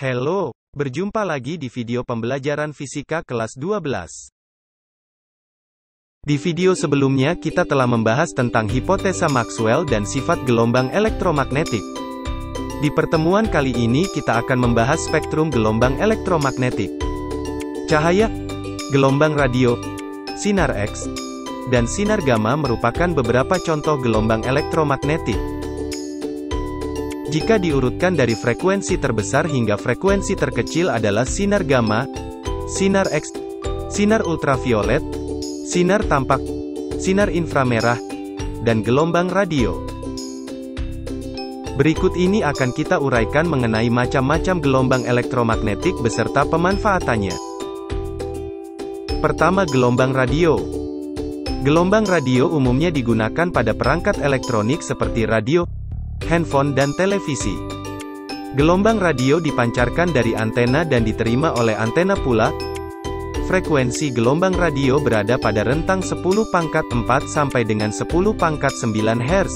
Halo, berjumpa lagi di video pembelajaran fisika kelas 12. Di video sebelumnya kita telah membahas tentang hipotesa Maxwell dan sifat gelombang elektromagnetik. Di pertemuan kali ini kita akan membahas spektrum gelombang elektromagnetik. Cahaya, gelombang radio, sinar X, dan sinar gamma merupakan beberapa contoh gelombang elektromagnetik. Jika diurutkan dari frekuensi terbesar hingga frekuensi terkecil adalah sinar gamma, sinar X, sinar ultraviolet, sinar tampak, sinar inframerah, dan gelombang radio. Berikut ini akan kita uraikan mengenai macam-macam gelombang elektromagnetik beserta pemanfaatannya. Pertama, gelombang radio. Gelombang radio umumnya digunakan pada perangkat elektronik seperti radio, handphone dan televisi. Gelombang radio dipancarkan dari antena dan diterima oleh antena pula. Frekuensi gelombang radio berada pada rentang 10⁴ sampai dengan 10⁹ Hz.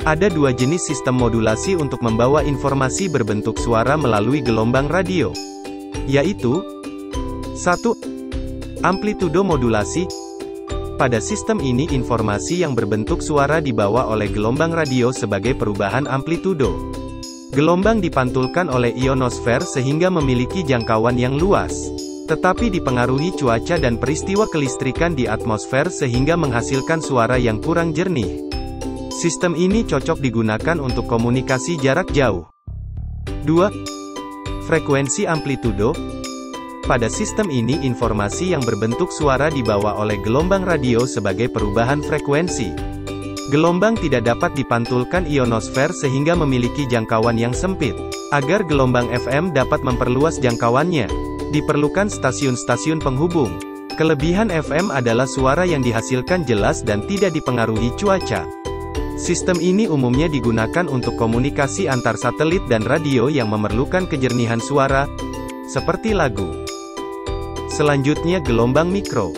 Ada dua jenis sistem modulasi untuk membawa informasi berbentuk suara melalui gelombang radio, yaitu 1. Amplitudo modulasi. Pada sistem ini informasi yang berbentuk suara dibawa oleh gelombang radio sebagai perubahan amplitudo. Gelombang dipantulkan oleh ionosfer sehingga memiliki jangkauan yang luas, tetapi dipengaruhi cuaca dan peristiwa kelistrikan di atmosfer sehingga menghasilkan suara yang kurang jernih. Sistem ini cocok digunakan untuk komunikasi jarak jauh. 2. Frekuensi amplitudo. Pada sistem ini informasi yang berbentuk suara dibawa oleh gelombang radio sebagai perubahan frekuensi. Gelombang tidak dapat dipantulkan ionosfer sehingga memiliki jangkauan yang sempit. Agar gelombang FM dapat memperluas jangkauannya, diperlukan stasiun-stasiun penghubung. Kelebihan FM adalah suara yang dihasilkan jelas dan tidak dipengaruhi cuaca. Sistem ini umumnya digunakan untuk komunikasi antar satelit dan radio yang memerlukan kejernihan suara, seperti lagu. Selanjutnya, gelombang mikro.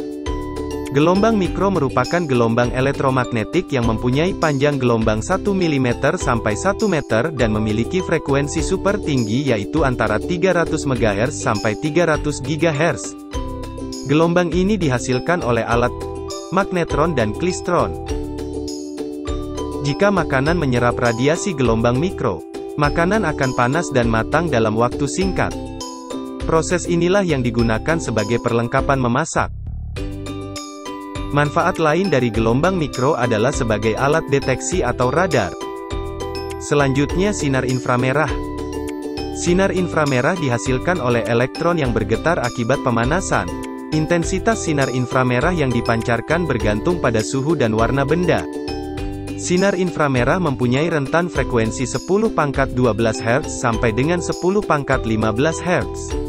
Gelombang mikro merupakan gelombang elektromagnetik yang mempunyai panjang gelombang 1 mm sampai 1 meter dan memiliki frekuensi super tinggi yaitu antara 300 MHz sampai 300 GHz. Gelombang ini dihasilkan oleh alat magnetron dan klistron. Jika makanan menyerap radiasi gelombang mikro, makanan akan panas dan matang dalam waktu singkat. Proses inilah yang digunakan sebagai perlengkapan memasak. Manfaat lain dari gelombang mikro adalah sebagai alat deteksi atau radar. Selanjutnya, sinar inframerah. Sinar inframerah dihasilkan oleh elektron yang bergetar akibat pemanasan. Intensitas sinar inframerah yang dipancarkan bergantung pada suhu dan warna benda. Sinar inframerah mempunyai rentan frekuensi 10⁻12 Hz sampai dengan 10⁻15 Hz.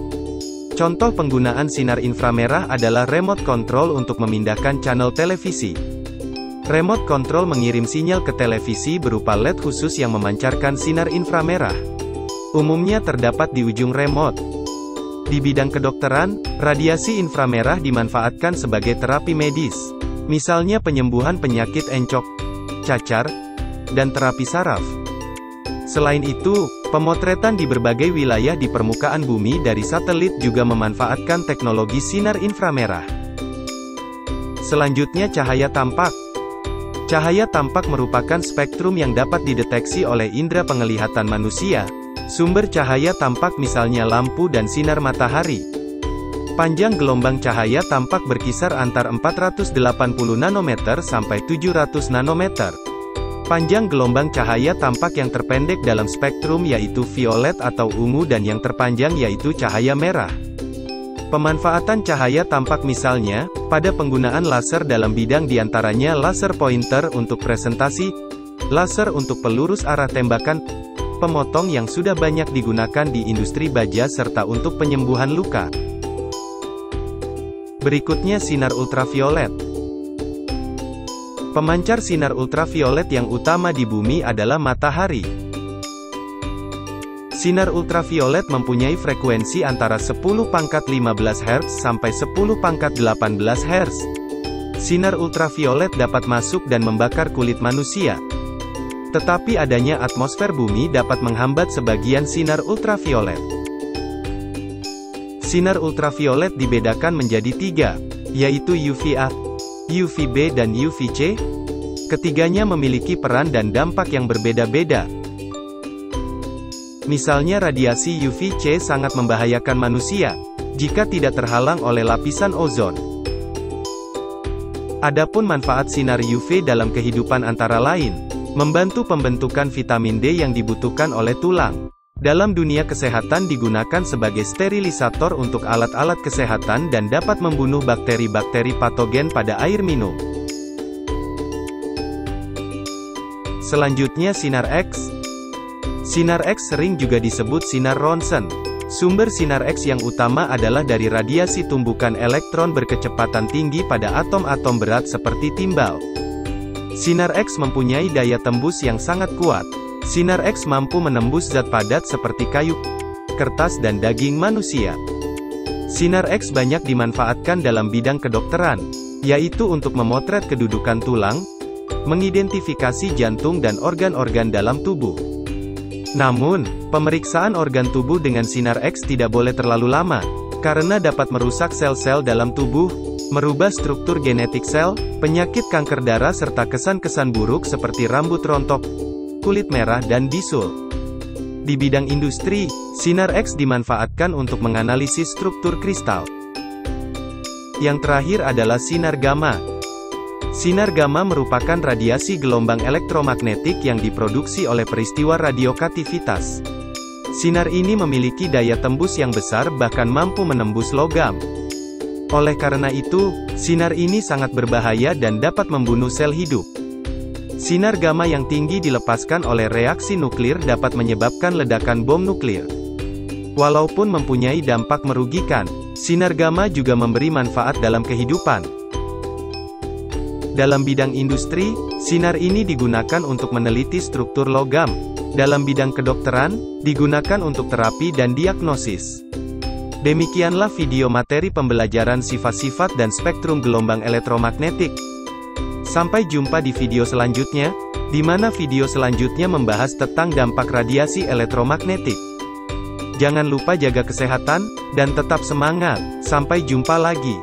Contoh penggunaan sinar inframerah adalah remote control untuk memindahkan channel televisi. Remote control mengirim sinyal ke televisi berupa LED khusus yang memancarkan sinar inframerah. Umumnya terdapat di ujung remote. Di bidang kedokteran, radiasi inframerah dimanfaatkan sebagai terapi medis, misalnya penyembuhan penyakit encok, cacar, dan terapi saraf. Selain itu, pemotretan di berbagai wilayah di permukaan bumi dari satelit juga memanfaatkan teknologi sinar inframerah. Selanjutnya, cahaya tampak. Cahaya tampak merupakan spektrum yang dapat dideteksi oleh indera penglihatan manusia. Sumber cahaya tampak misalnya lampu dan sinar matahari. Panjang gelombang cahaya tampak berkisar antar 480 nanometer sampai 700 nanometer. Panjang gelombang cahaya tampak yang terpendek dalam spektrum yaitu violet atau ungu dan yang terpanjang yaitu cahaya merah. Pemanfaatan cahaya tampak misalnya, pada penggunaan laser dalam bidang diantaranya laser pointer untuk presentasi, laser untuk pelurus arah tembakan, pemotong yang sudah banyak digunakan di industri baja serta untuk penyembuhan luka. Berikutnya, sinar ultraviolet. Pemancar sinar ultraviolet yang utama di bumi adalah matahari. Sinar ultraviolet mempunyai frekuensi antara 10⁻15 Hz sampai 10⁻18 Hz. Sinar ultraviolet dapat masuk dan membakar kulit manusia. Tetapi adanya atmosfer bumi dapat menghambat sebagian sinar ultraviolet. Sinar ultraviolet dibedakan menjadi 3, yaitu UVA, UVB dan UVC. Ketiganya memiliki peran dan dampak yang berbeda-beda. Misalnya radiasi UVC sangat membahayakan manusia, jika tidak terhalang oleh lapisan ozon. Adapun manfaat sinar UV dalam kehidupan antara lain, membantu pembentukan vitamin D yang dibutuhkan oleh tulang. Dalam dunia kesehatan digunakan sebagai sterilisator untuk alat-alat kesehatan dan dapat membunuh bakteri-bakteri patogen pada air minum. Selanjutnya sinar X. Sinar X sering juga disebut sinar ronsen. Sumber sinar X yang utama adalah dari radiasi tumbukan elektron berkecepatan tinggi pada atom-atom berat seperti timbal. Sinar X mempunyai daya tembus yang sangat kuat. Sinar X mampu menembus zat padat seperti kayu, kertas dan daging manusia. Sinar X banyak dimanfaatkan dalam bidang kedokteran, yaitu untuk memotret kedudukan tulang, mengidentifikasi jantung dan organ-organ dalam tubuh. Namun, pemeriksaan organ tubuh dengan sinar X tidak boleh terlalu lama, karena dapat merusak sel-sel dalam tubuh, merubah struktur genetik sel, penyakit kanker darah serta kesan-kesan buruk seperti rambut rontok, kulit merah dan bisul. Di bidang industri, sinar X dimanfaatkan untuk menganalisis struktur kristal. Yang terakhir adalah sinar gamma. Sinar gamma merupakan radiasi gelombang elektromagnetik yang diproduksi oleh peristiwa radioaktivitas. Sinar ini memiliki daya tembus yang besar bahkan mampu menembus logam. Oleh karena itu, sinar ini sangat berbahaya dan dapat membunuh sel hidup. Sinar gamma yang tinggi dilepaskan oleh reaksi nuklir dapat menyebabkan ledakan bom nuklir. Walaupun mempunyai dampak merugikan, sinar gamma juga memberi manfaat dalam kehidupan. Dalam bidang industri, sinar ini digunakan untuk meneliti struktur logam. Dalam bidang kedokteran, digunakan untuk terapi dan diagnosis. Demikianlah video materi pembelajaran sifat-sifat dan spektrum gelombang elektromagnetik. Sampai jumpa di video selanjutnya, di mana video selanjutnya membahas tentang dampak radiasi elektromagnetik. Jangan lupa jaga kesehatan, dan tetap semangat. Sampai jumpa lagi.